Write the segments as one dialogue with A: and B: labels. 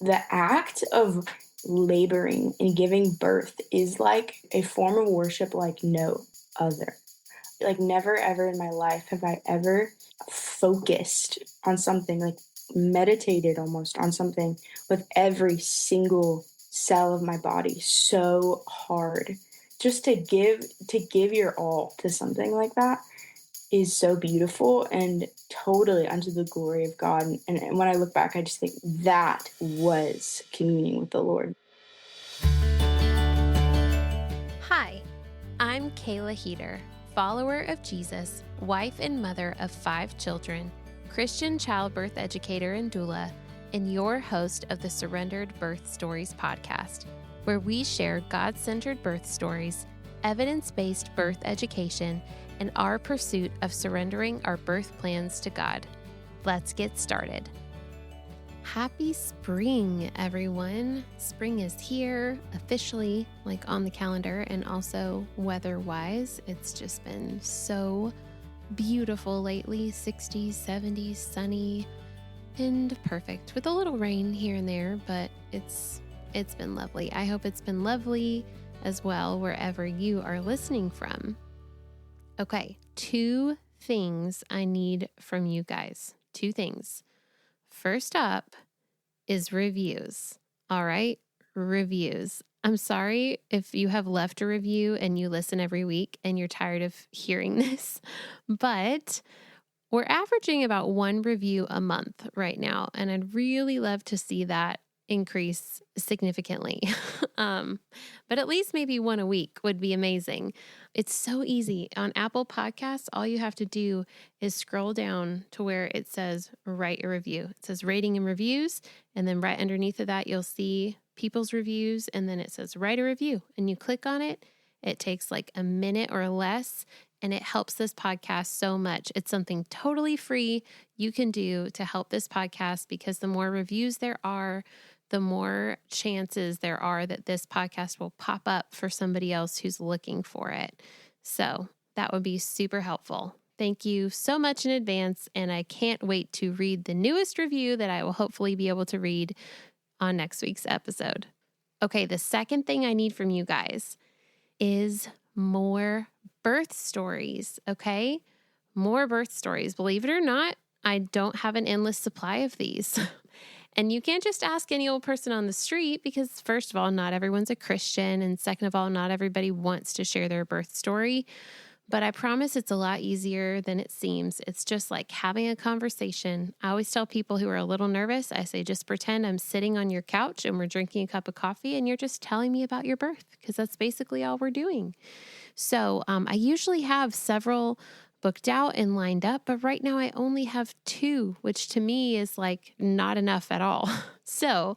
A: The act of laboring and giving birth is like a form of worship like no other. Like, never ever in my life have I ever focused on something, like meditated almost on something with every single cell of my body so hard. Just to give your all to something like that is so beautiful and totally unto the glory of God. And when I look back, I just think that was communing with the Lord.
B: Hi, I'm Kayla Heater, follower of Jesus, wife and mother of 5 children, Christian childbirth educator and doula, and your host of the Surrendered Birth Stories podcast, where we share God-centered birth stories, evidence-based birth education, and our pursuit of surrendering our birth plans to God. Let's get started. Happy spring, everyone. Spring is here officially, like on the calendar, and also weather-wise. It's just been so beautiful lately, 60s, 70s, sunny, and perfect with a little rain here and there, but it's been lovely. I hope it's been lovely as well wherever you are listening from. Okay, 2 things I need from you guys. 2 things. First up is reviews. All right, reviews. I'm sorry if you have left a review and you listen every week and you're tired of hearing this, but we're averaging about 1 review a month right now, and I'd really love to see that increase significantly. But at least maybe 1 a week would be amazing. It's so easy. On Apple Podcasts, all you have to do is scroll down to where it says write a review. It says rating and reviews, and then right underneath of that, you'll see people's reviews, and then it says write a review, and you click on it. It takes like a minute or less, and it helps this podcast so much. It's something totally free you can do to help this podcast, because the more reviews there are, the more chances there are that this podcast will pop up for somebody else who's looking for it. So that would be super helpful. Thank you so much in advance, and I can't wait to read the newest review that I will hopefully be able to read on next week's episode. Okay, the second thing I need from you guys is more birth stories, okay? More birth stories. Believe it or not, I don't have an endless supply of these. And you can't just ask any old person on the street, because first of all, not everyone's a Christian. And second of all, not everybody wants to share their birth story. But I promise it's a lot easier than it seems. It's just like having a conversation. I always tell people who are a little nervous, I say, just pretend I'm sitting on your couch and we're drinking a cup of coffee and you're just telling me about your birth, because that's basically all we're doing. So I usually have several booked out and lined up, but right now I only have 2, which to me is like not enough at all. So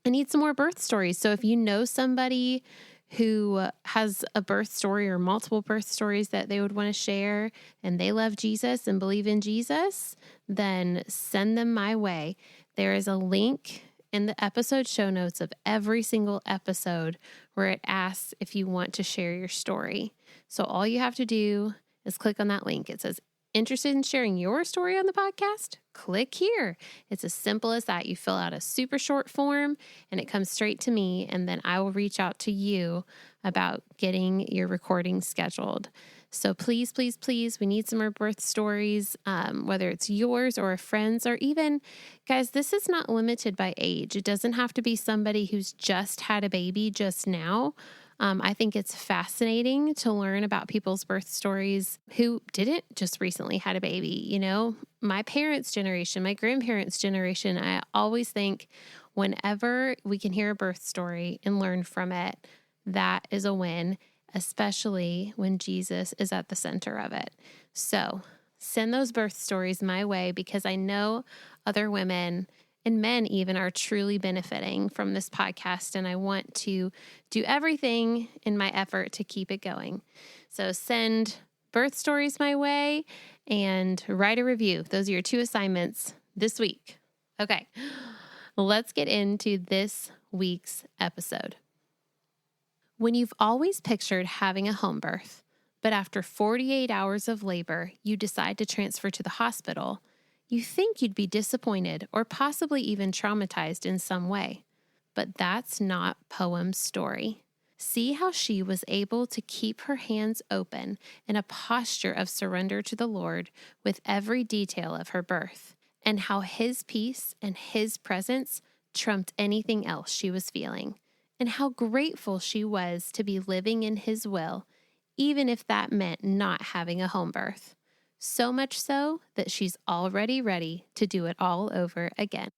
B: I need some more birth stories. So if you know somebody who has a birth story or multiple birth stories that they would want to share, and they love Jesus and believe in Jesus, then send them my way. There is a link in the episode show notes of every single episode where it asks if you want to share your story. So all you have to do is click on that link. It says, interested in sharing your story on the podcast? Click here. It's as simple as that. You fill out a super short form and it comes straight to me, and then I will reach out to you about getting your recording scheduled. So please, please, please, we need some more birth stories, whether it's yours or a friend's, or even, guys, this is not limited by age. It doesn't have to be somebody who's just had a baby just now. I think it's fascinating to learn about people's birth stories who didn't just recently had a baby. You know, my parents' generation, my grandparents' generation, I always think whenever we can hear a birth story and learn from it, that is a win, especially when Jesus is at the center of it. So send those birth stories my way, because I know other women and men even are truly benefiting from this podcast, and I want to do everything in my effort to keep it going. So send birth stories my way and write a review. Those are your 2 assignments this week. Okay, let's get into this week's episode. When you've always pictured having a home birth, but after 48 hours of labor, you decide to transfer to the hospital, You think you'd be disappointed or possibly even traumatized in some way. But that's not Poem's story. See how she was able to keep her hands open in a posture of surrender to the Lord with every detail of her birth, and how His peace and His presence trumped anything else she was feeling, and how grateful she was to be living in His will, even if that meant not having a home birth. So much so that she's already ready to do it all over again.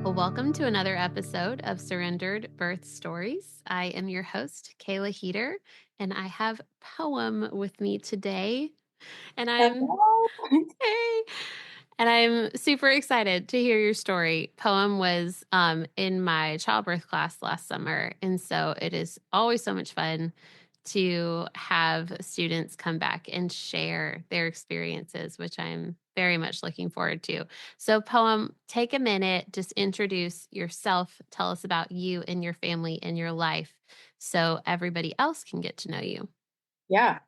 B: Well, welcome to another episode of Surrendered Birth Stories. I am your host, Kayla Heater, and I have Poem with me today. And I'm
A: Hello.
B: Hey. And I'm super excited to hear your story. Poem was in my childbirth class last summer. And so it is always so much fun to have students come back and share their experiences, which I'm very much looking forward to. So, Poem, take a minute, just introduce yourself, tell us about you and your family and your life so everybody else can get to know you.
A: Yeah.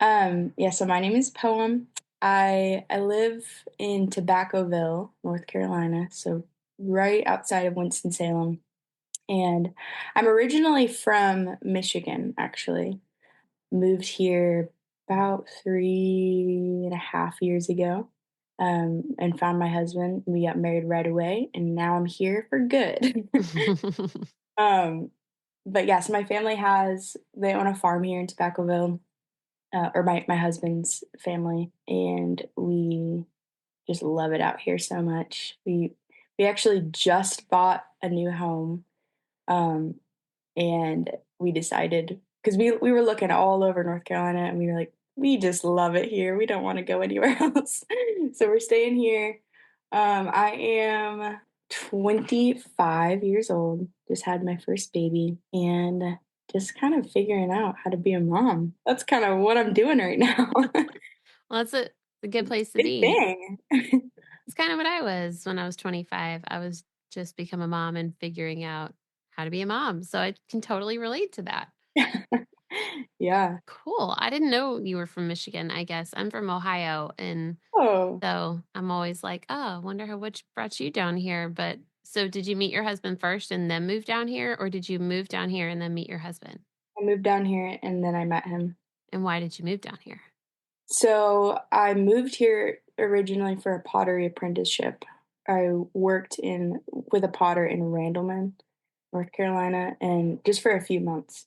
A: So my name is Poem. I live in Tobaccoville, North Carolina, so right outside of Winston-Salem. And I'm originally from Michigan, actually. Moved here about 3.5 years ago, and found my husband. We got married right away, and now I'm here for good. um, but yes, my family they own a farm here in Tobaccoville, or my husband's family, and we just love it out here so much. We actually just bought a new home, um, and we decided because we were looking all over North Carolina, and we were like, we just love it here. We don't want to go anywhere else, so we're staying here. I am 25 years old. Just had my first baby, and just kind of figuring out how to be a mom. That's kind of what I'm doing right now.
B: Well, that's a good place to
A: Big
B: be.
A: thing.
B: It's kind of what I was when I was 25. I was just become a mom and figuring out how to be a mom. So I can totally relate to that.
A: Yeah.
B: Cool. I didn't know you were from Michigan, I guess. I'm from Ohio. And
A: Oh,
B: so I'm always like, oh, I wonder which brought you down here. But so did you meet your husband first and then move down here? Or did you move down here and then meet your husband?
A: I moved down here and then I met him.
B: And why did you move down here?
A: So I moved here originally for a pottery apprenticeship. I worked in with a potter in Randleman, North Carolina, and just for a few months.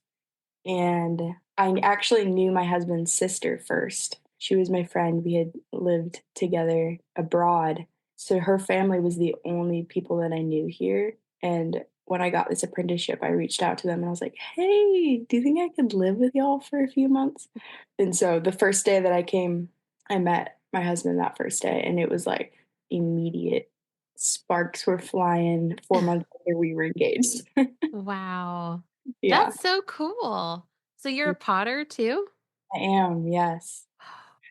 A: And I actually knew my husband's sister first. She was my friend. We had lived together abroad. So her family was the only people that I knew here. And when I got this apprenticeship, I reached out to them and I was like, hey, do you think I could live with y'all for a few months? And so the first day that I came, I met my husband that first day, and it was like immediate. Sparks were flying. 4 months later, we were engaged.
B: Wow.
A: Yeah,
B: That's so cool. So you're a potter too?
A: I am. Yes.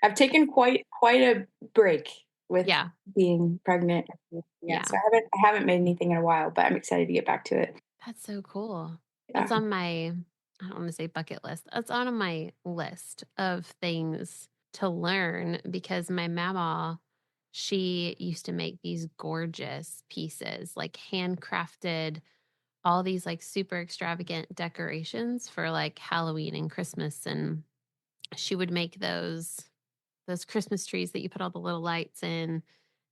A: I've taken quite a break with
B: Yeah.
A: being pregnant. Yeah,
B: Yeah.
A: so I haven't made anything in a while, but I'm excited to get back to it.
B: That's so cool.
A: Yeah.
B: That's on my, I don't want to say bucket list. That's on my list of things to learn because my mama, she used to make these gorgeous pieces, like handcrafted, all these like super extravagant decorations for like Halloween and Christmas. And she would make those Christmas trees that you put all the little lights in.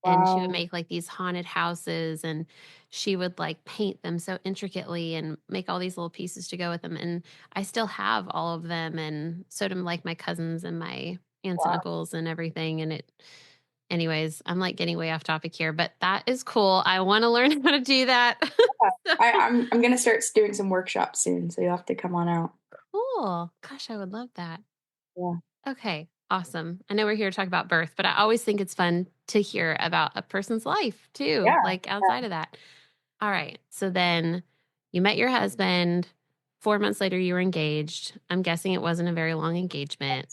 B: And she would
A: Wow.
B: make like these haunted houses and she would like paint them so intricately and make all these little pieces to go with them. And I still have all of them. And so do like my cousins and my aunts and
A: Wow.
B: uncles and everything. And anyways, I'm like getting way off topic here, but that is cool. I want to learn how to do that.
A: Yeah.
B: So
A: I'm gonna start doing some workshops soon, so you'll have to come on out.
B: cool. Gosh, I would love that.
A: Yeah.
B: Okay, awesome. I know we're here to talk about birth, but I always think it's fun to hear about a person's life too,
A: Yeah.
B: like outside of that. All right. So then you met your husband. 4 months later, you were engaged. I'm guessing it wasn't a very long engagement.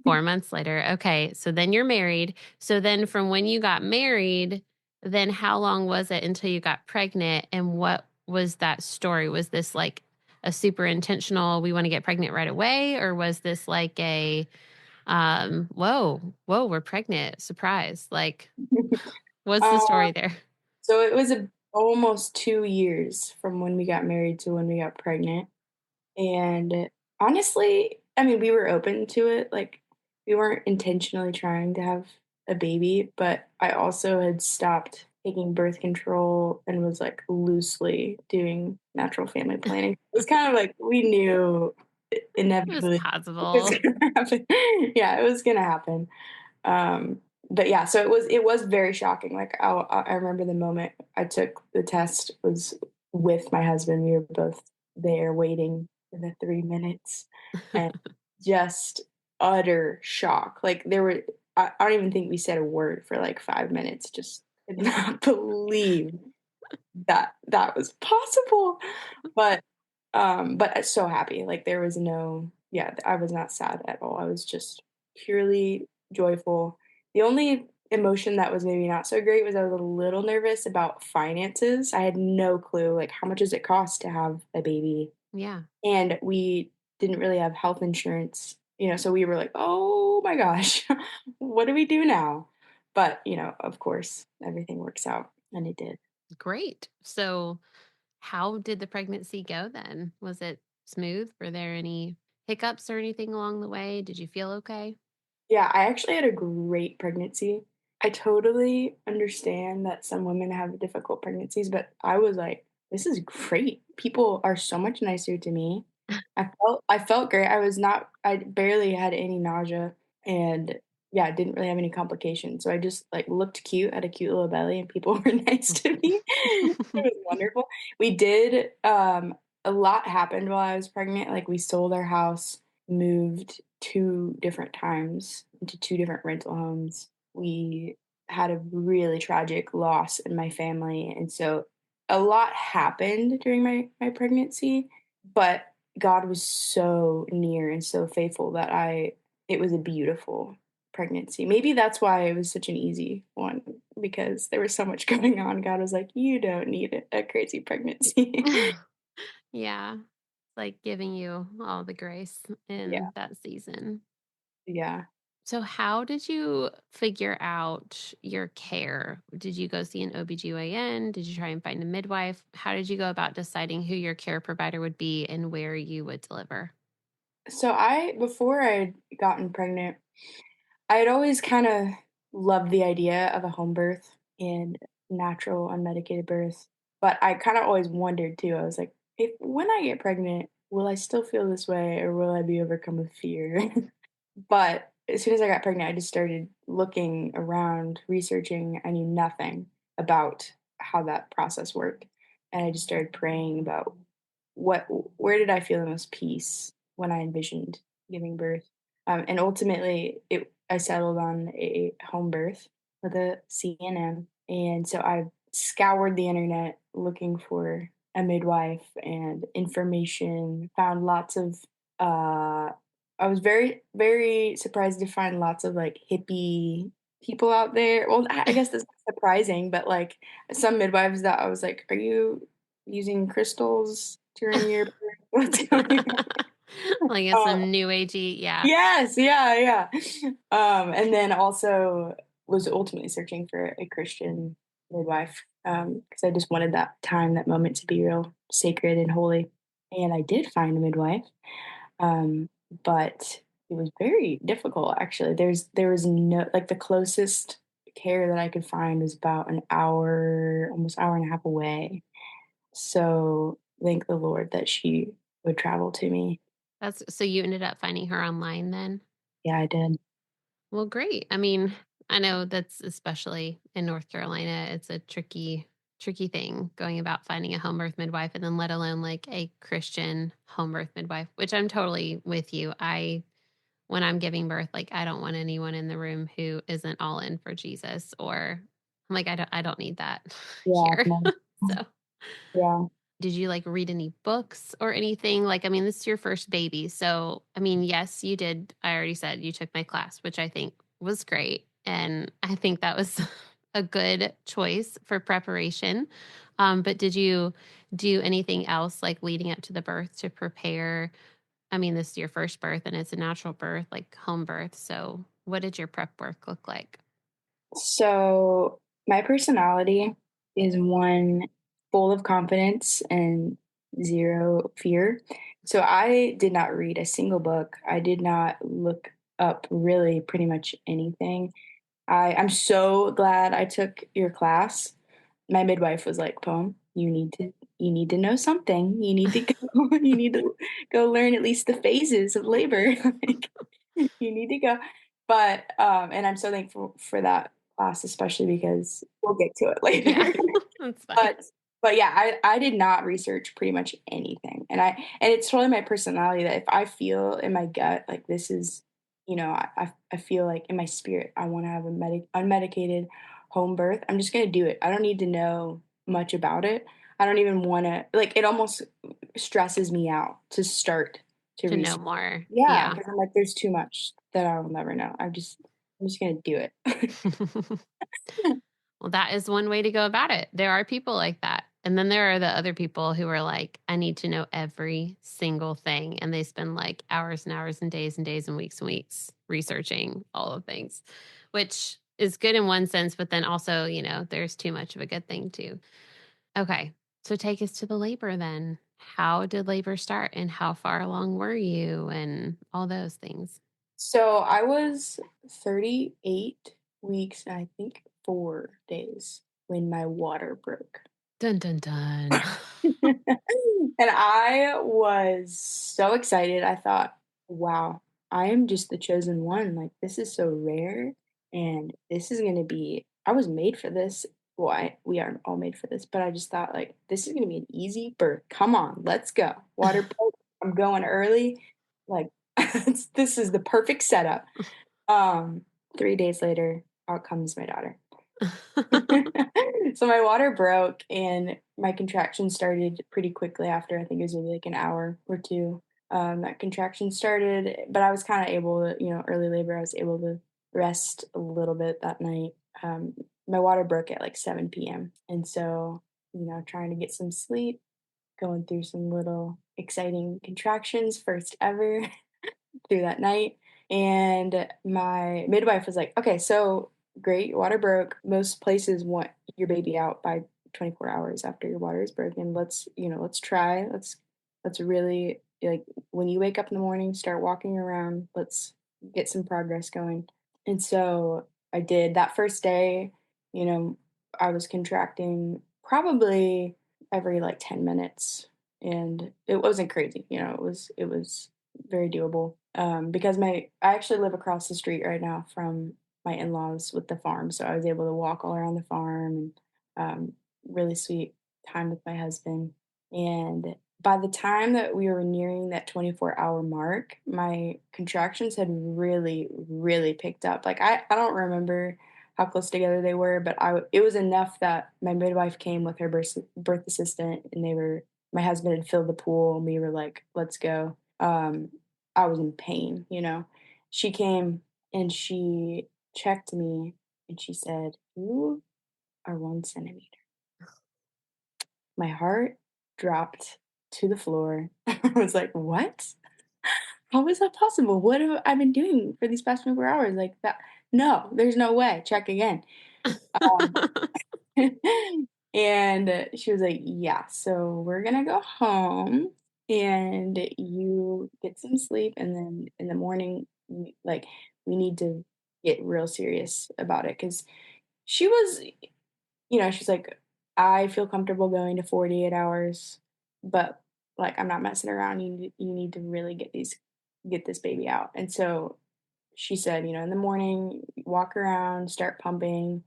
B: 4 months later. Okay. So then you're married. So then from when you got married, then how long was it until you got pregnant? And what was that story? Was this like a super intentional, we want to get pregnant right away? Or was this like a Whoa, we're pregnant. Surprise. Like, what's the
A: Uh,
B: story there?
A: so it was almost 2 years from when we got married to when we got pregnant, and honestly, I mean, we were open to it, like, we weren't intentionally trying to have a baby, but I also had stopped taking birth control and was, like, loosely doing natural family planning. It was kind of like we knew
B: It was
A: inevitably it was
B: possible.
A: gonna happen. Yeah, it was gonna happen. Um, but yeah, so it was very shocking. Like I remember the moment I took the test was with my husband. We were both there waiting for the 3 minutes, and just utter shock. Like I don't even think we said a word for like 5 minutes. Just could not believe that that was possible. But so happy. Like there was no, yeah, I was not sad at all. I was just purely joyful. The only emotion that was maybe not so great was I was a little nervous about finances. I had no clue like how much does it cost to have a baby?
B: Yeah.
A: And we didn't really have health insurance, so we were like, "Oh my gosh, what do we do now?" But, of course, everything works out, and it did.
B: Great. So, how did the pregnancy go then? Was it smooth? Were there any hiccups or anything along the way? Did you feel okay?
A: Yeah, I actually had a great pregnancy. I totally understand that some women have difficult pregnancies, but I was like, "This is great. People are so much nicer to me." I felt great. I barely had any nausea and yeah, I didn't really have any complications. So I just like looked cute, had a cute little belly, and people were nice to me. It was wonderful. We did a lot happened while I was pregnant. Like we sold our house, moved 2 different times into 2 different rental homes. We had a really tragic loss in my family, and so a lot happened during my pregnancy, but God was so near and so faithful that I it was a beautiful pregnancy. Maybe that's why it was such an easy one because there was so much going on. God was like, "You don't need a crazy pregnancy."
B: Yeah. Like giving you all the grace
A: Yeah,
B: in that season.
A: yeah.
B: So how did you figure out your care? Did you go see an OBGYN? Did you try and find a midwife? How did you go about deciding who your care provider would be and where you would deliver?
A: So before I'd gotten pregnant, I had always kinda loved the idea of a home birth and natural unmedicated birth, but I kinda always wondered too. I was like, "If when I get pregnant, will I still feel this way or will I be overcome with fear?" But as soon as I got pregnant, I just started looking around, researching. I knew nothing about how that process worked. And I just started praying about what where did I feel the most peace when I envisioned giving birth. And ultimately I settled on a home birth with a CNM. And so I scoured the internet looking for a midwife and information, found lots of uh I was very, very surprised to find lots of, like, hippie people out there. Well, I guess that's not surprising, but, like, some midwives that I was like, "Are you using crystals during your birth? What's going on?"
B: Like it's some new agey, yeah.
A: Yes, yeah, yeah. And then also was ultimately searching for a Christian midwife, because I just wanted that time, that moment to be real sacred and holy, and I did find a midwife. Um, but it was very difficult actually. There was no like the closest care that I could find was about an hour, almost hour and a half away. So thank the Lord that she would travel to me.
B: That's so you ended up finding her online then?
A: Yeah, I did.
B: Well, great. I mean, I know that's especially in North Carolina, it's a tricky thing going about finding a home birth midwife and then let alone like a Christian home birth midwife, which I'm totally with you. When I'm giving birth, like I don't want anyone in the room who isn't all in for Jesus or I'm like I don't need that
A: Yeah,
B: here.
A: no.
B: So
A: Yeah.
B: did you like read any books or anything? Like, I mean, this is your first baby. So, I mean, yes, you did. I already said you took my class, which I think was great. And I think that was a good choice for preparation. But did you do anything else like leading up to the birth to prepare I mean, this is your first birth and it's a natural birth, like home birth. So, what did your prep work look like?
A: So, my personality is one full of confidence and zero fear. So, I did not read a single book. I did not look up really pretty much anything. I'm so glad I took your class. My midwife was like, "Poem, you need to know something. You need to go you need to go learn at least the phases of labor." Like, you need to go. But, and I'm so thankful for that class, especially because we'll get to it
B: Yeah,
A: later.
B: that's fine.
A: But but yeah, I did not research pretty much anything, and it's totally my personality that if I feel in my gut, like, this is I feel like in my spirit, I wanna have a unmedicated home birth, I'm just gonna do it. I don't need to know much about it. I don't even wanna like, it almost stresses me out to start to
B: To know
A: research.
B: more.
A: Yeah,
B: Yeah.
A: because 'cause I'm like, there's too much that I will never know. I'm just gonna do it.
B: Well, that is one way to go about it. There are people like that. And then there are the other people who are like, I need to know every single thing. And they spend like hours and hours and days and weeks researching all of things, which is good in one sense, but then also, there's too much of a good thing too. Okay. So take us to the labor then. How did labor start and how far along were you and all those things?
A: So I was 38 weeks and I think 4 days when my water broke.
B: Dun dun dun.
A: And I was so excited. I thought, wow, I am just the chosen one. Like, this is so rare. And this is going to be, I was made for this. Well, we are all made for this, but I just thought, like, this is going to be an easy birth. Come on, let's go. Water broke. I'm going early. Like, this is the perfect setup. Um, 3 days later, out comes my daughter. So my water broke and my contraction started pretty quickly after. I think it was maybe like an hour or 2. That contraction started, but I was kinda able to, early labor, I was able to rest a little bit that night. My water broke at like 7 PM, and so, trying to get some sleep, going through some little exciting contractions, first ever. Through that night. And my midwife was like, okay, so great, your water broke. Most places want your baby out by 24 hours after your water is broken. Let's try. Let's really like when you wake up in the morning, start walking around. Let's get some progress going. And so I did that first day, you know, I was contracting probably every like 10 minutes and it wasn't crazy, it was very doable. Because I actually live across the street right now from my in-laws with the farm, so I was able to walk all around the farm and really sweet time with my husband. And by the time that we were nearing that 24-hour mark, my contractions had really, really picked up. Like I don't remember how close together they were, but it was enough that my midwife came with her birth assistant, and my husband had filled the pool, and we were like, "Let's go." I was in pain, you know. She came and she checked me and she said, "You are 1 centimeter." My heart dropped to the floor. I was like, "What? How is that possible? What have I been doing for these past 24 hours? Like that? No, there's no way. Check again." Um, and she was like, "Yeah, so we're gonna go home and you get some sleep, and then in the morning, we need to get real serious about it." Because she was, she's like, "I feel comfortable going to 48 hours, but like, I'm not messing around. You need to really get this baby out." And so she said, in the morning, walk around, start pumping,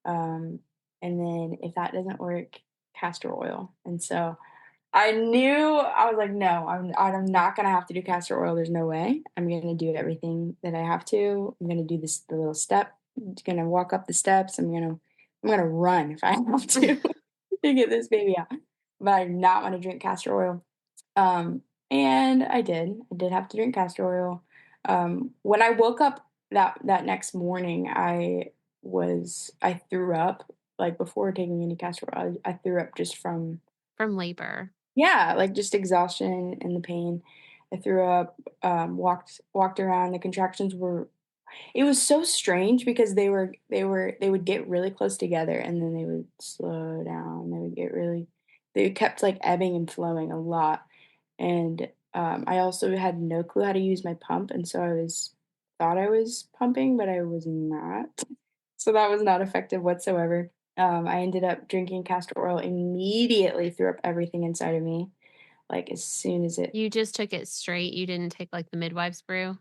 A: um, and then if that doesn't work, castor oil. And so I knew I was like, no, I'm not gonna have to do castor oil. There's no way. I'm gonna do everything that I have to. I'm gonna do the little step. I'm just gonna walk up the steps. I'm gonna run if I have to to get this baby out. But I do not want to drink castor oil. Um, and I did. I did have to drink castor oil. When I woke up that next morning, I threw up like before taking any castor oil. I threw up just from
B: From labor.
A: yeah, like just exhaustion and the pain. I threw up, walked around. The contractions were it was so strange because they would get really close together and then they would slow down. They kept like ebbing and flowing a lot. And I also had no clue how to use my pump, and so thought I was pumping, but I was not. So that was not effective whatsoever. I ended up drinking castor oil, immediately threw up everything inside of me. Like as soon as it
B: You just took it straight, you didn't take, like, the midwife's brew?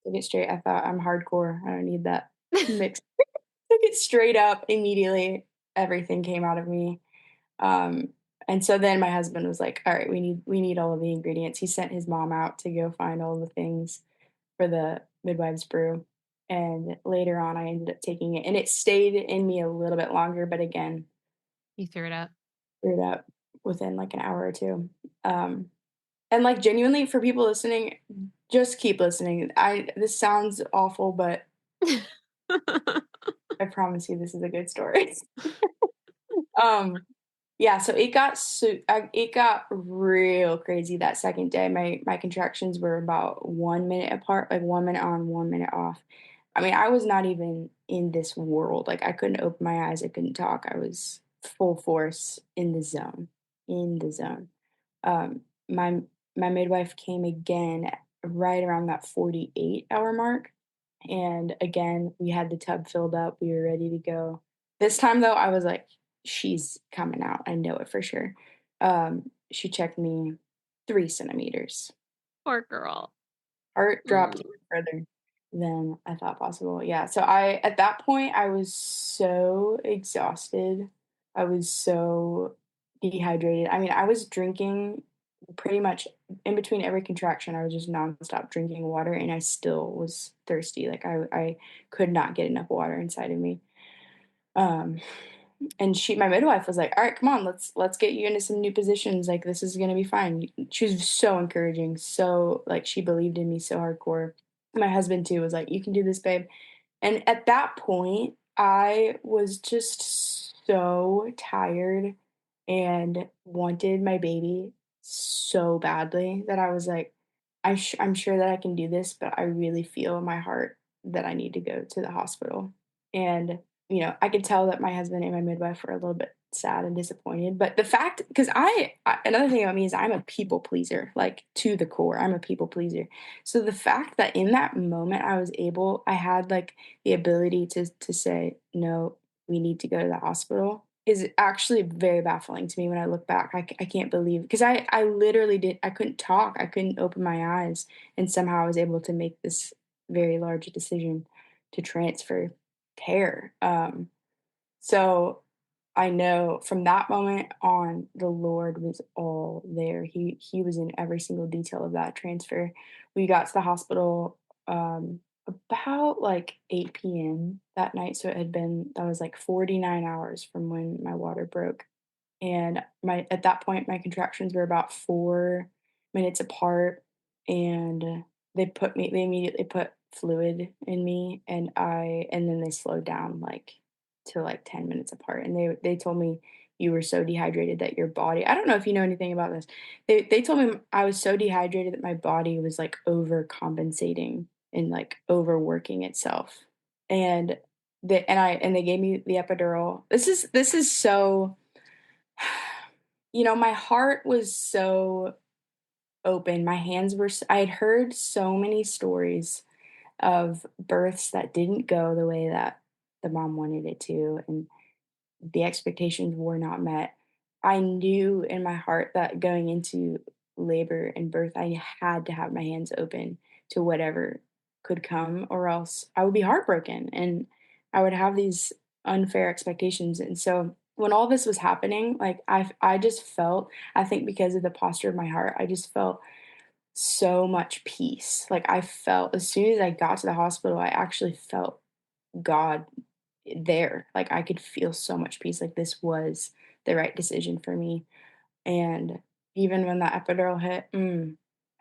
A: took it straight, I thought I'm hardcore. I don't need that mix. Took it straight up immediately. Everything came out of me. Um, and so then my husband was like, "All right, we need all of the ingredients." He sent his mom out to go find all the things for the midwives brew. And later on, I ended up taking it, and it stayed in me a little bit longer. But again,
B: You threw it up.
A: threw it up within like an hour or two. Um, and like genuinely, for people listening, just keep listening. I This sounds awful, but I promise you, this is a good story. um, Yeah, so it got real crazy that second day. My contractions were about 1 minute apart, like 1 minute on, 1 minute off. I mean, I was not even in this world. Like, I couldn't open my eyes, I couldn't talk. I was full force in the zone. Um, my my midwife came again right around that 48-hour mark, and again, we had the tub filled up, we were ready to go. This time, though, I was like, "She's coming out, I know it for sure." She checked me 3 centimeters.
B: Poor girl.
A: Heart dropped
B: Mm.
A: even further than I thought possible. Yeah, so I at that point, I was so exhausted. I was so dehydrated. I mean, I was drinking pretty much in between every contraction, I was just nonstop drinking water, and I still was thirsty. Like, I could not get enough water inside of me. Um, and my midwife was like, "All right, come on, let's get you into some new positions. Like, this is gonna be fine." She was so encouraging, so like she believed in me so hardcore. My husband too was like, "You can do this, babe." And at that point, I was just so tired and wanted my baby so badly that I was like, I'm sure that I can do this, but I really feel in my heart that I need to go to the hospital." And, I could tell that my husband and my midwife were a little bit sad and disappointed. But the fact, because another thing about me is I'm a people pleaser, like to the core. I'm a people pleaser. So the fact that in that moment I had like the ability to say, "No, we need to go to the hospital," is actually very baffling to me when I look back. I can't believe, because I literally I couldn't talk. I couldn't open my eyes. And somehow I was able to make this very large decision to transfer care. So I know from that moment on, the Lord was all there. He was in every single detail of that transfer. We got to the hospital about like 8 p.m. that night. So that was like 49 hours from when my water broke. And my at that point, my contractions were about 4 minutes apart, and they immediately put fluid in me, and then they slowed down, like, to, like, 10 minutes apart, and they told me, "You were so dehydrated that your body." I don't know if you know anything about this. They told me I was so dehydrated that my body was, like, overcompensating and, like, overworking itself, and they gave me the epidural. This is so my heart was so open. My hands were, I had heard so many stories of births that didn't go the way that the mom wanted it to, and the expectations were not met. I knew in my heart that going into labor and birth, I had to have my hands open to whatever could come, or else I would be heartbroken and I would have these unfair expectations. And so when all this was happening, like I just felt, I think because of the posture of my heart, I just felt so much peace. Like I felt as soon as I got to the hospital, I actually felt God there. Like I could feel so much peace. Like this was the right decision for me. And even when that epidural hit,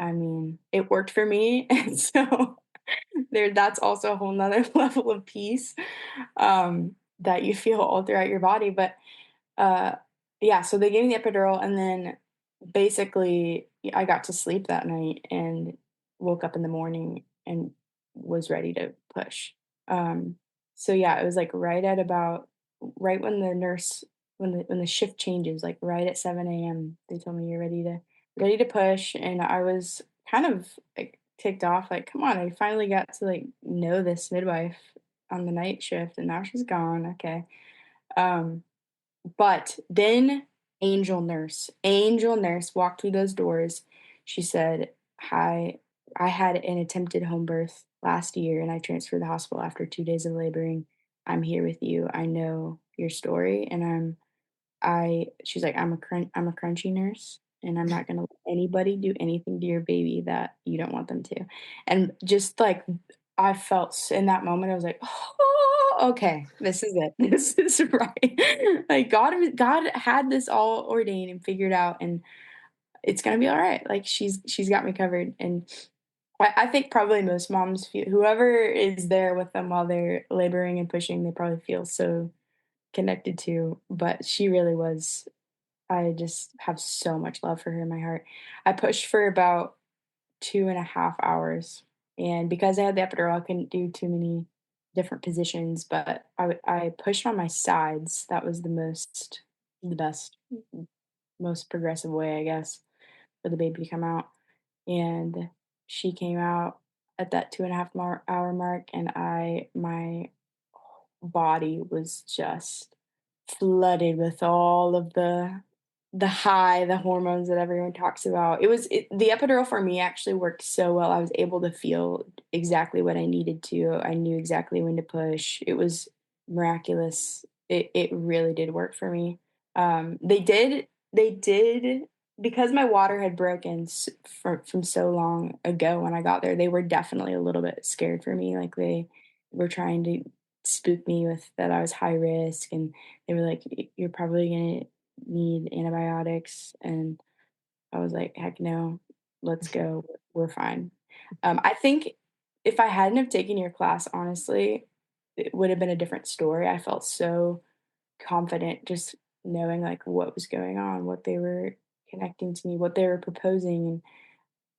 A: I mean, it worked for me. And so that's also a whole nother level of peace that you feel all throughout your body. But uh, yeah, so they gave me the epidural, and then basically, I got to sleep that night and woke up in the morning and was ready to push. Um, so yeah, it was like right when the nurse when the shift changes, like right at 7 a.m., they told me you're ready to push, and I was kind of like ticked off, like, come on, I finally got to like know this midwife on the night shift, and now she's gone. Okay. Um, but then angel nurse walked through those doors. She said, "Hi, I had an attempted home birth last year and I transferred to the hospital after 2 days of laboring. I'm here with you. I know your story and I she's like, I'm a crunchy nurse, and I'm not gonna let anybody do anything to your baby that you don't want them to." And just like I felt in that moment, I was like, "Oh, okay, this is it. This is right." Like God had this all ordained and figured out, and it's gonna be all right. Like she's got me covered. And I think probably most moms feel whoever is there with them while they're laboring and pushing, they probably feel so connected to. But she really was I just have so much love for her in my heart. I pushed for about 2.5 hours, and because I had the epidural, I couldn't do too many different positions, but I pushed on my sides. That was the best, most progressive way, I guess, for the baby to come out. And she came out at that 2.5 hour mark, and my body was just flooded with all of the hormones that everyone talks about. The epidural for me actually worked so well. I was able to feel exactly what I needed to. I knew exactly when to push. It was miraculous. It really did work for me. They did because my water had broken from so long ago when I got there. They were definitely a little bit scared for me. Like they were trying to spook me with that I was high risk, and they were like, You're probably gonna need antibiotics." And I was like, "Heck no, let's go. We're fine." I think if I hadn't have taken your class, honestly, it would have been a different story. I felt so confident just knowing like what was going on, what they were connecting to me, what they were proposing,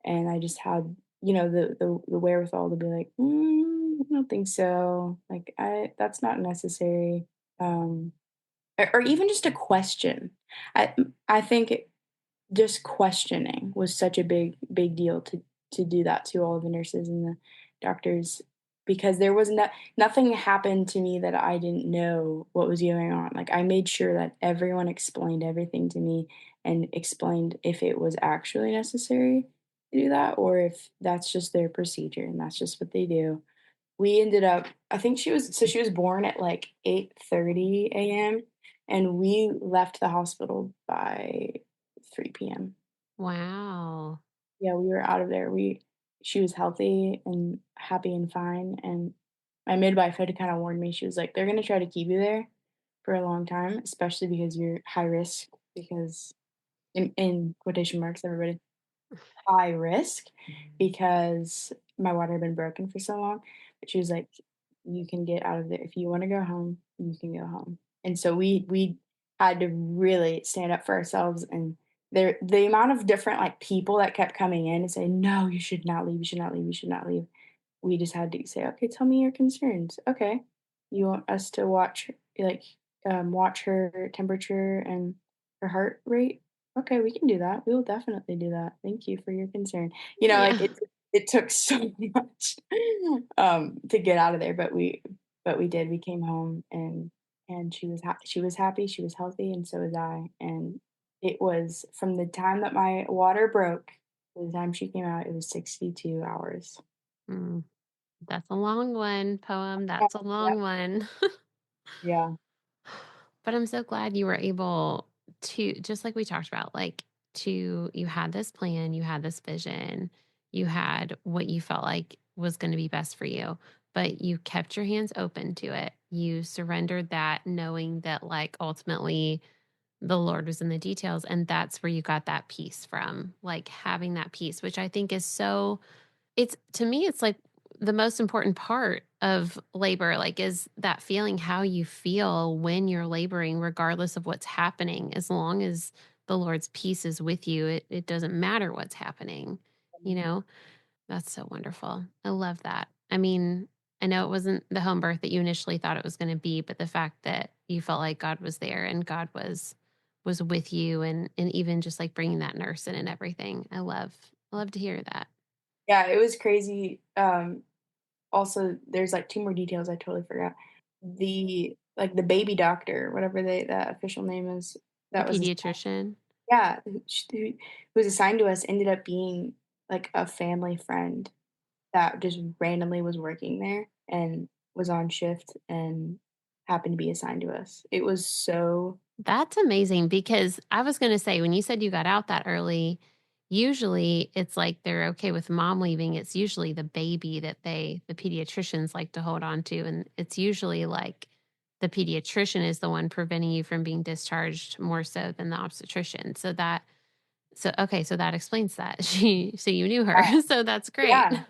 A: and I just had, the wherewithal to be like, I don't think so. Like, I that's not necessary. Um, or even just a question. I I think just questioning was such a big deal to do that to all the nurses and the doctors, because there was nothing happened to me that I didn't know what was going on. Like I made sure that everyone explained everything to me and explained if it was actually necessary to do that or if that's just their procedure and that's just what they do. We ended up I think she was born at like 8:30 a.m. and we left the hospital by 3 p.m.
B: Wow.
A: Yeah, we were out of there. We She was healthy and happy and fine, and my midwife had kinda warned me. She was like, "They're gonna try to keep you there for a long time, especially because you're high risk," because in quotation marks, everybody, high risk because my water had been broken for so long. But she was like, "You can get out of there. If you wanna go home, you can go home." And so we had to really stand up for ourselves, and the amount of different, like, people that kept coming in and saying, "No, you should not leave, you should not leave, you should not leave." We just had to say, "Okay, tell me your concerns." "Okay. You want us to like, watch her temperature and her heart rate? Okay, we can do that. We will definitely do that. Thank you for your concern." Like,
B: Yeah.
A: it took so much, to get out of there, but we did. We came home and she was happy, she was healthy, and so was I, and it was from the time that my water broke to the time she came out, it was 62 hours.
B: Mm, that's a long one, poem.
A: Yeah,
B: That's a
A: yep,
B: long one.
A: yeah.
B: But I'm so glad you were able to, just like we talked about, like, you had this plan, you had this vision, you had what you felt like was going to be best for you, but you kept your hands open to it. You surrendered that, knowing that, like, ultimately the Lord was in the details. And that's where you got that peace from, like having that peace, which I think is so, it's, to me, it's like the most important part of labor, like, is that feeling how you feel when you're laboring, regardless of what's happening, as long as the Lord's peace is with you. It doesn't matter what's happening, you know? That's so wonderful. I love that. I mean, I know it wasn't the home birth that you initially thought it was going to be, but the fact that you felt like God was there and God was with you and even just like bringing that nurse in and everything. I love to hear that.
A: Yeah, it was crazy. Also, there's, like, 2 more details I totally forgot. The baby doctor, whatever that official name is,
B: The
A: that was
B: pediatrician.
A: yeah, who was assigned to us ended up being, like, a family friend that just randomly was working there and was on shift and happened to be assigned to us. It was so
B: That's amazing because I was going to say, when you said you got out that early, usually it's like they're okay with mom leaving. It's usually the baby that the pediatricians like to hold on to. And it's usually like the pediatrician is the one preventing you from being discharged more so than the obstetrician. Okay, so that explains that. So you knew her. So that's great.
A: yeah.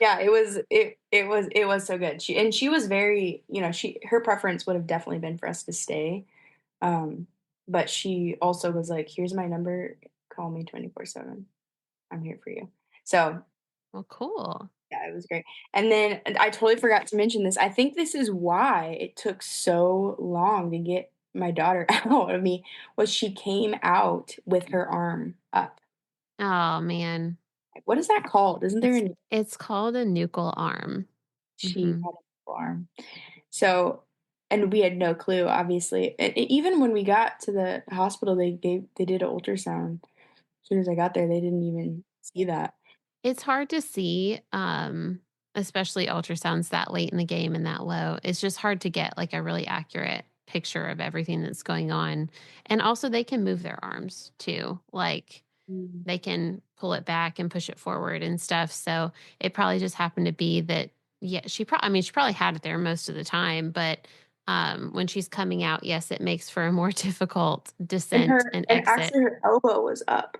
A: Yeah, it was so good. She was very, her preference would have definitely been for us to stay. Um, but she also was like, "Here's my number. Call me 24/7. I'm here for you." So,
B: Well, cool.
A: yeah, it was great. And I totally forgot to mention this. I think this is why it took so long to get my daughter out of me, was she came out with her arm up.
B: Oh man.
A: Like, what is that called? Isn't there an
B: It's called a nuchal arm.
A: she
B: Hmm.
A: had a arm? So, and we had no clue, obviously. Even when we got to the hospital, they did an ultrasound. As soon as I got there, they didn't even see that.
B: It's hard to see, especially ultrasounds that late in the game and that low. It's just hard to get like a really accurate picture of everything that's going on. And also, they can move their arms too. Like
A: Mm.
B: they can pull it back and push it forward and stuff. So it probably just happened to be that, yeah, she probably had it there most of the time, but when she's coming out, yes, it makes for a more difficult
A: And
B: descent
A: her
B: and
A: and
B: exit.
A: actually her elbow was up.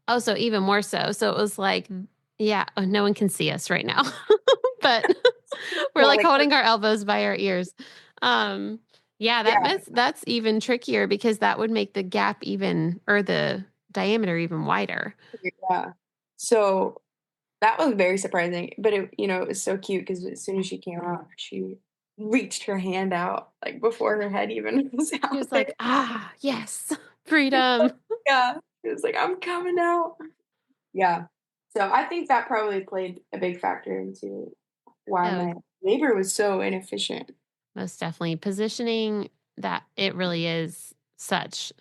B: Oh, so even more so. So it was like, yeah, oh, no one can see us right now, but we're
A: Yeah,
B: like
A: like her
B: holding our elbows by our ears. Um, yeah,
A: yeah,
B: that's even trickier because that would make the gap even or the diameter even wider.
A: yeah. So, that was very surprising, but it was so cute because as soon as she came out, she reached her hand out, like, before her head even was
B: She
A: out
B: was
A: there.
B: like, ah, yes, freedom.
A: Yeah. She was like, "I'm coming out." Yeah. So, I think that probably played a big factor into why
B: Oh,
A: my labor was so inefficient.
B: most definitely. Positioning that it really is such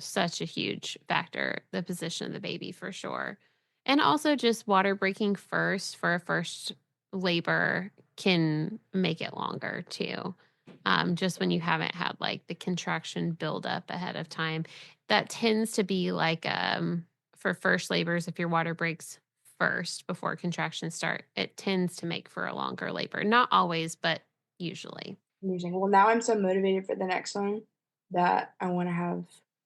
B: a huge factor, the position of the baby for sure. And also just water breaking first for a first labor can make it longer too. Just when you haven't had like the contraction build up ahead of time. That tends to be like for first labors, if your water breaks first before contractions start, it tends to make for a longer labor. Not always, but usually.
A: Amusing. Well, now I'm so motivated for the next one that I wanna have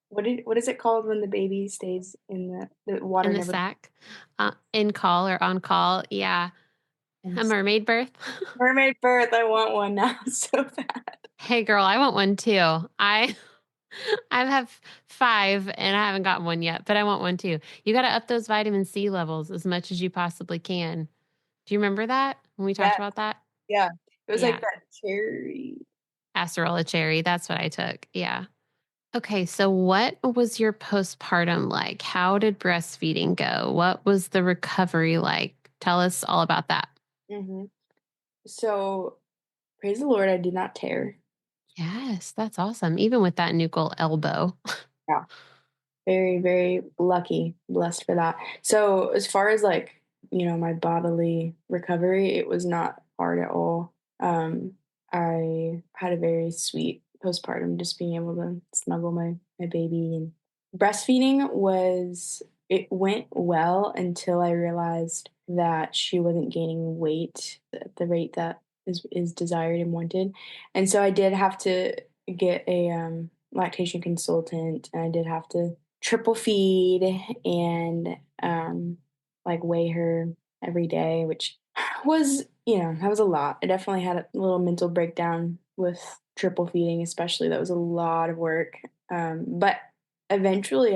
A: what is it called when the baby stays in the water
B: In the
A: never
B: sack, in call or on call, yeah. A
A: ends?
B: mermaid birth?
A: Mermaid birth, I want one now so bad.
B: Hey, girl, I want one too. I have 5 and I haven't gotten one yet, but I want one too. You gotta up those vitamin C levels as much as you possibly can. Do you remember that when we talked
A: Yeah,
B: about that?
A: yeah. It was like
B: Yeah,
A: that cherry.
B: acerola cherry, that's what I took, yeah. Okay, so what was your postpartum like? How did breastfeeding go? What was the recovery like? Tell us all about that.
A: Mhm. So, praise the Lord, I did not tear.
B: Yes, that's awesome. Even with that nuchal elbow.
A: Yeah. Very, very lucky, blessed for that. So, as far as, like, my bodily recovery, it was not hard at all. I had a very sweet postpartum, just being able to snuggle my baby, and breastfeeding it went well until I realized that she wasn't gaining weight at the rate that is desired and wanted. And so I did have to get a lactation consultant, and I did have to triple feed and like weigh her every day, which that was a lot. I definitely had a little mental breakdown with triple feeding, especially. That was a lot of work. But eventually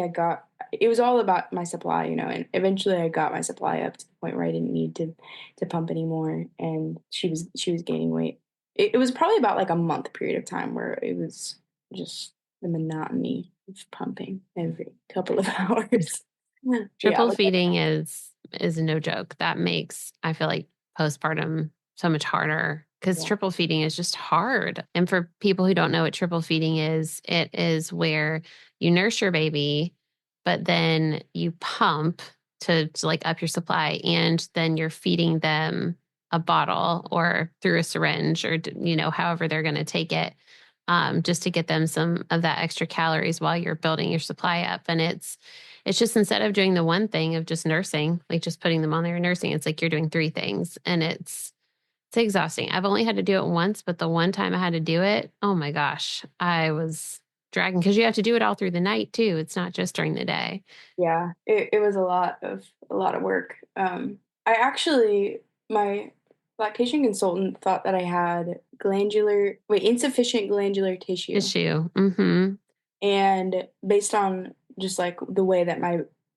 A: it was all about my supply, and eventually I got my supply up to the point where I didn't need to pump anymore, and she was gaining weight. It was probably about like a month period of time where it was just the monotony of pumping every couple of hours. Yeah,
B: Triple feeding is no joke. That makes, I feel like, postpartum so much harder because
A: yeah.
B: triple feeding is just hard. And for people who don't know what triple feeding is, it is where you nurse your baby, but then you pump to like up your supply, and then you're feeding them a bottle or through a syringe or however they're going to take it, just to get them some of that extra calories while you're building your supply up. And it's just, instead of doing the one thing of just nursing, like just putting them on there and nursing, it's like you're doing three things, and it's exhausting. I've only had to do it once, but the one time I had to do it, oh my gosh, I was dragging, because you have to do it all through the night too. It's not just during the day.
A: Yeah, it was a lot of work. I actually my lactation consultant thought that I had insufficient glandular tissue,
B: Issue. Mm-hmm.
A: and based on just like the way that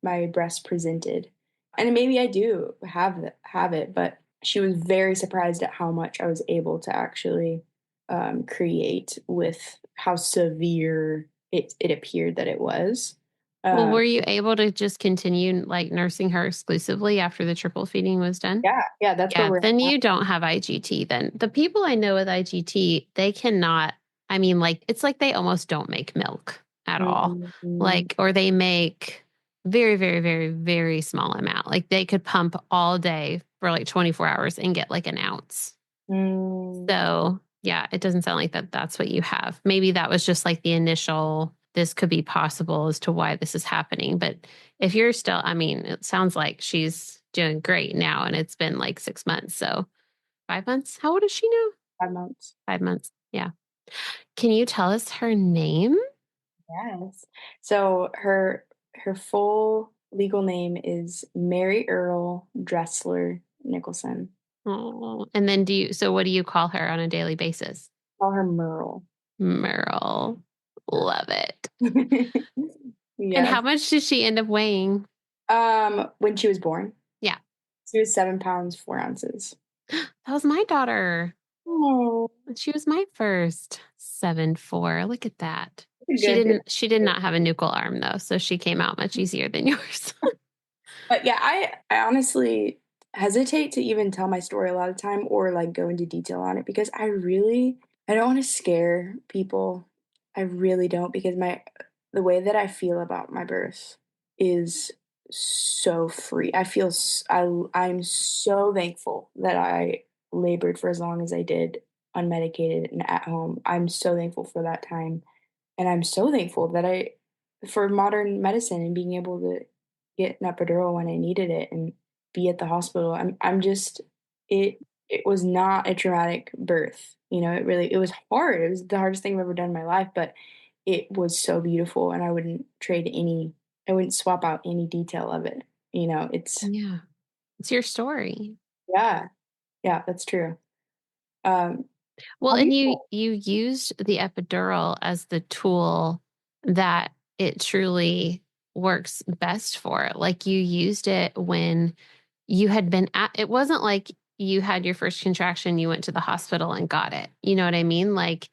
A: my breast presented, and maybe I do have it, but she was very surprised at how much I was able to actually create with how severe it appeared that it was.
B: Well,
A: Um,
B: were you able to just continue like nursing her exclusively after the triple feeding was done?
A: Yeah, yeah, that's where
B: Yeah,
A: we're at
B: then
A: now.
B: you don't have IGT. Then the people I know with IGT, they cannot, I mean, like, it's like they almost don't make milk at all.
A: Mhm,
B: Like, or they make very, very, very, very small amount. Like, they could pump all day for like 24 hours and get like an ounce.
A: mm,
B: So, yeah, it doesn't sound like that's what you have. Maybe that was just like the initial, this could be possible as to why this is happening. But if you're still, I mean, it sounds like she's doing great now, and it's been like 6 months. So, 5 months? How old is she now?
A: 5 months.
B: 5 months. Yeah. Can you tell us her name?
A: Yes. So her full legal name is Mary Earl Dressler Nicholson.
B: Oh, and then so what do you call her on a daily basis?
A: Call her Merle.
B: Merle. Love it. And how
A: Yes.
B: much did she end up weighing?
A: When she was born,
B: Yeah.
A: she was 7 pounds, 4 ounces.
B: That was my daughter.
A: Oh,
B: She was my first 7'4". Look at that.
A: it's
B: She
A: good.
B: didn't she did not have a nuchal arm though, so she came out much easier than yours.
A: But yeah, I honestly hesitate to even tell my story a lot of time or like go into detail on it because I don't want to scare people. I really don't because the way that I feel about my birth is so free. I'm so thankful that I labored for as long as I did unmedicated and at home. I'm so thankful for that time, and I'm so thankful that I for modern medicine and being able to get an epidural when I needed it and be at the hospital. I'm just it was not a traumatic birth. It was hard. It was the hardest thing I've ever done in my life, but it was so beautiful and I wouldn't swap out any detail of it. It's
B: Yeah. It's your story.
A: yeah, yeah, that's true. Um
B: Well,
A: have
B: and
A: you
B: you used the epidural as the tool that it truly works best for. Like, you used it when you had been it wasn't like you had your first contraction, you went to the hospital and got it. You know what I mean? Like,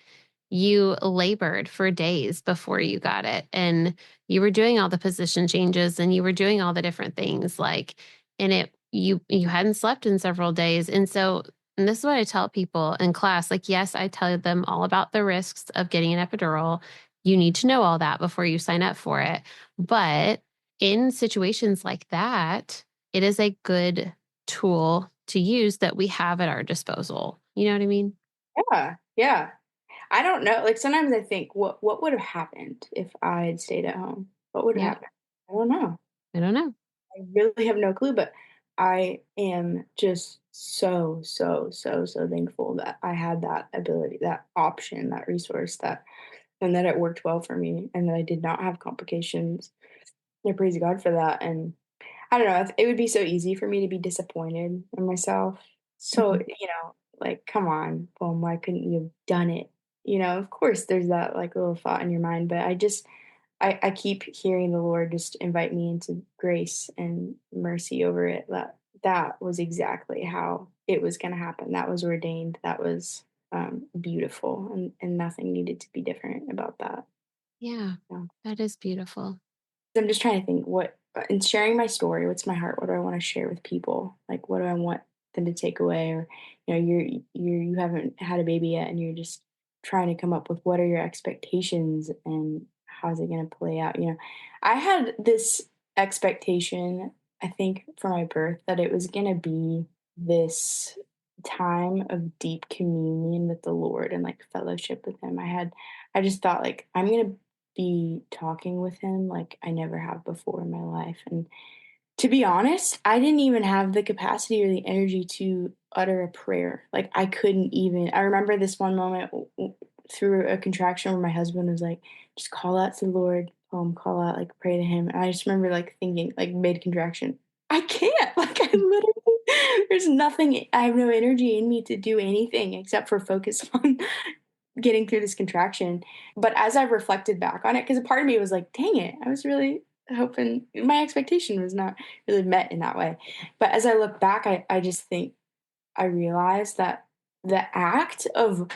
B: you labored for days before you got it, and you were doing all the position changes, and you were doing all the different things, like, and you hadn't slept in several days. And so, and this is what I tell people in class, like, yes, I tell them all about the risks of getting an epidural. You need to know all that before you sign up for it. But in situations like that, it is a good tool to use that we have at our disposal. You know what I mean?
A: Yeah, yeah. I don't know. Like sometimes I think, what would have happened if I had stayed at home? What would have
B: Yeah.
A: happened? I don't know.
B: I don't know.
A: I really have no clue, but I am just so, so, so, so thankful that I had that ability, that option, that resource, and that it worked well for me and that I did not have complications. I praise God for that. And I don't know, it would be so easy for me to be disappointed in myself. So,
B: Mhm.
A: like, come on, boom, why couldn't you have done it? Of course there's that like little thought in your mind, but I just I keep hearing the Lord just invite me into grace and mercy over it. That was exactly how it was going to happen. That was ordained. That was beautiful, and nothing needed to be different about that.
B: Yeah,
A: Yeah.
B: that is beautiful.
A: I'm just trying to think what in sharing my story, what's my heart? What do I want to share with people? Like, what do I want them to take away? Or, you haven't had a baby yet, and you're just trying to come up with what are your expectations and how's it going to play out? I had this expectation, I think, for my birth that it was going to be this time of deep communion with the Lord and like fellowship with Him. I just thought like I'm gonna be talking with him like I never have before in my life. And to be honest, I didn't even have the capacity or the energy to utter a prayer. Like I couldn't even. I remember this one moment through a contraction where my husband was like, "Just call out to the Lord, call out, like pray to Him." And I just remember like thinking, like mid contraction, I can't. Like I literally, there's nothing. I have no energy in me to do anything except for focus on getting through this contraction. But as I've reflected back on it, because a part of me was like, dang it, I was really hoping my expectation was not really met in that way. But as I look back, I just think I realized that the act of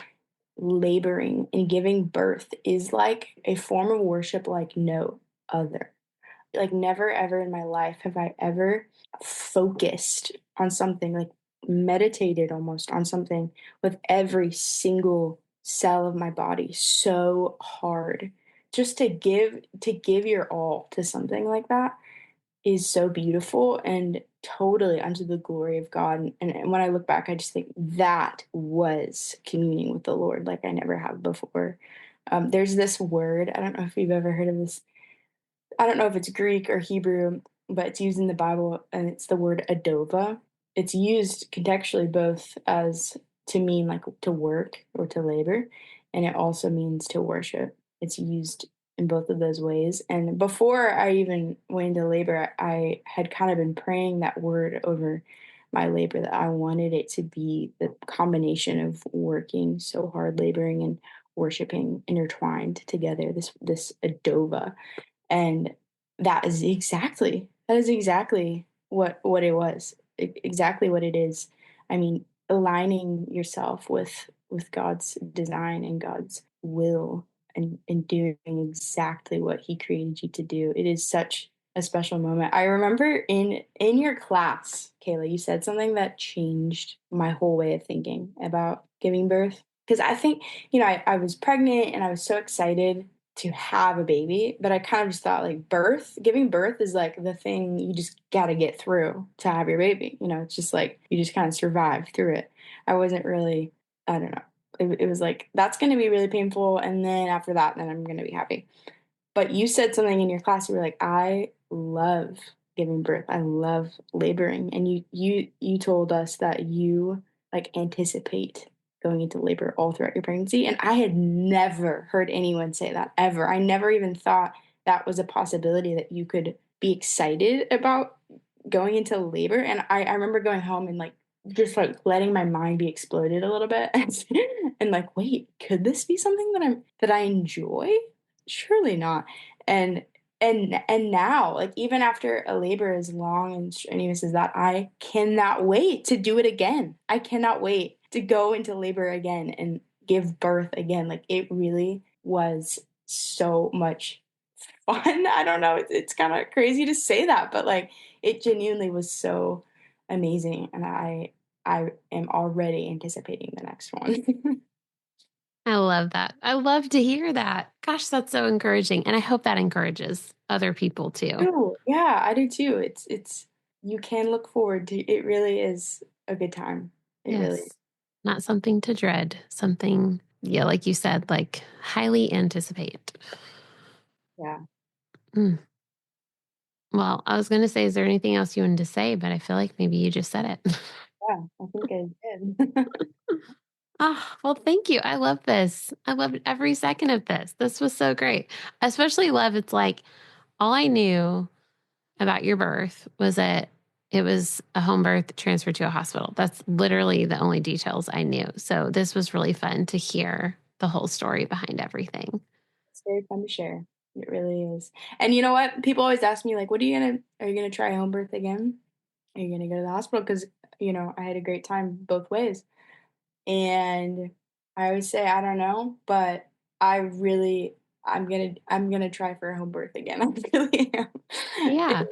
A: laboring and giving birth is like a form of worship like no other. Like never ever in my life have I ever focused on something, like meditated almost on something with every single cell of my body so hard. Just to give your all to something like that is so beautiful and totally unto the glory of God. And when I look back, I just think that was communing with the Lord like I never have before. There's this word, I don't know if you've ever heard of this. I don't know if it's Greek or Hebrew, but it's used in the Bible, and it's the word adova. It's used contextually both as to mean like to work or to labor, and it also means to worship. It's used in both of those ways. And before I even went into labor, I had kind of been praying that word over my labor, that I wanted it to be the combination of working so hard, laboring and worshiping intertwined together. This adova, and that is exactly what it was, exactly what it is. I mean, aligning yourself with God's design and God's will, and doing exactly what He created you to do. It is such a special moment. I remember in your class, Kayla, you said something that changed my whole way of thinking about giving birth. Because I think, I was pregnant and I was so excited to have a baby, but I kind of just thought like giving birth is like the thing you just got to get through to have your baby. It's just like you just kind of survive through it. I wasn't really, I don't know. It was like that's going to be really painful, and then after that, then I'm going to be happy. But you said something in your class. You were like, "I love giving birth. I love laboring." And you told us that you like anticipate going into labor all throughout your pregnancy. And I had never heard anyone say that ever. I never even thought that was a possibility that you could be excited about going into labor. And I remember going home and like just like letting my mind be exploded a little bit and like, wait, could this be something that I enjoy? Surely not. And and now, like even after a labor as long and strenuous as that, I cannot wait to do it again. I cannot wait to go into labor again and give birth again. Like it really was so much fun. I don't know. It's kind of crazy to say that, but like it genuinely was so amazing, and I am already anticipating the next one.
B: I love that. I love to hear that. Gosh, that's so encouraging. And I hope that encourages other people too.
A: Ooh, yeah, I do too. It's you can look forward to it. Really is a good time. It really is.
B: Yes. Not something to dread, something, yeah, like you said, like highly anticipate.
A: Yeah,
B: Mm. Well, I was going to say, is there anything else you wanted to say? But I feel like maybe you just said it.
A: yeah. I think I did.
B: Ah, well, thank you. I love this. I loved every second of this. This was so great. I especially love it's like all I knew about your birth was that it was a home birth transferred to a hospital. That's literally the only details I knew. So this was really fun to hear the whole story behind everything.
A: It's very fun to share. It really is. And you know what? People always ask me, like, are you gonna try home birth again? Are you gonna go to the hospital? Because, I had a great time both ways. And I always say, I don't know, but I'm gonna try for a home birth again. I really am.
B: Yeah.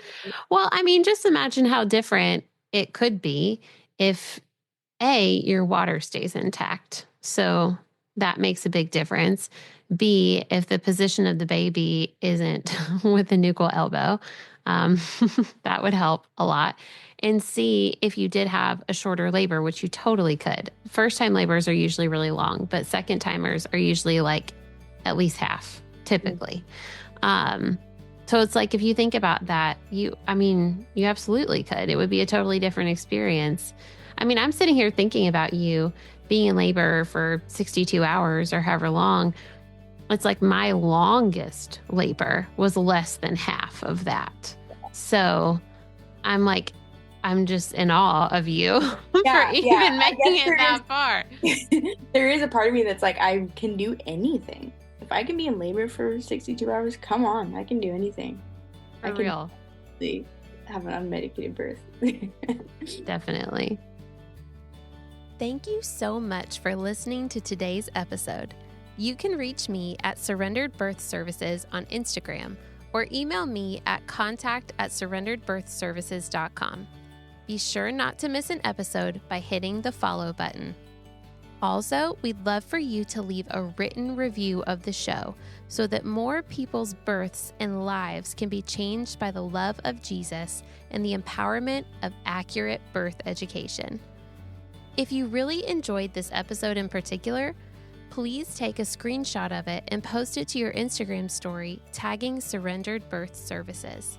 B: Well, I mean, just imagine how different it could be if your water stays intact. So that makes a big difference. B, if the position of the baby isn't with the nuchal elbow, um, that would help a lot. And C, if you did have a shorter labor, which you totally could. First time labors are usually really long, but second timers are usually like at least half, typically. Um, so it's like if you think about that, you absolutely could. It would be a totally different experience. I mean, I'm sitting here thinking about you being in labor for 62 hours or however long. It's like my longest labor was less than half of that. So I'm like, I'm just in awe of you for
A: Yeah,
B: even
A: I
B: making
A: guess
B: it that far.
A: there is a part of me that's like, I can do anything. If I can be in labor for 62 hours, come on, I can do anything. I
B: For
A: can
B: real.
A: really have an unmedicated birth.
B: Definitely. Thank you so much for listening to today's episode. You can reach me at Surrendered Birth Services on Instagram or email me at contact@surrenderedbirthservices.com. Be sure not to miss an episode by hitting the follow button. Also, we'd love for you to leave a written review of the show so that more people's births and lives can be changed by the love of Jesus and the empowerment of accurate birth education. If you really enjoyed this episode in particular, please take a screenshot of it and post it to your Instagram story, tagging Surrendered Birth Services.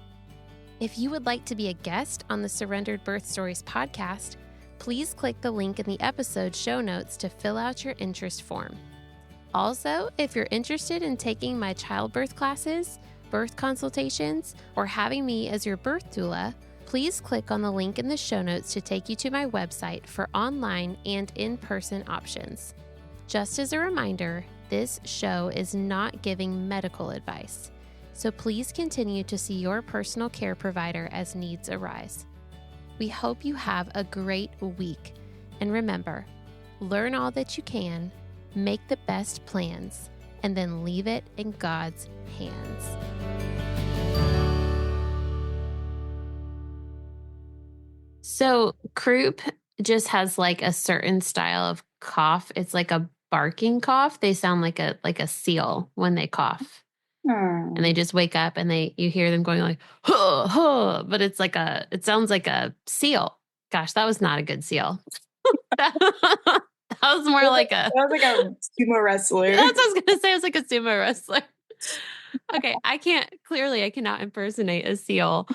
B: If you would like to be a guest on the Surrendered Birth Stories podcast, please click the link in the episode show notes to fill out your interest form. Also, if you're interested in taking my childbirth classes, birth consultations, or having me as your birth doula, please click on the link in the show notes to take you to my website for online and in-person options. Just as a reminder, this show is not giving medical advice, so please continue to see your personal care provider as needs arise. We hope you have a great week, and remember, learn all that you can, make the best plans, and then leave it in God's hands. So croup just has like a certain style of cough. It's like a barking cough. They sound like a seal when they cough. And they just wake up and you hear them going like, huh, huh, but it sounds like a seal. Gosh, that was not a good seal. that, that was more like a,
A: Sounds like a sumo wrestler.
B: that's what I was going to say. It was like a sumo wrestler. Okay. I cannot impersonate a seal.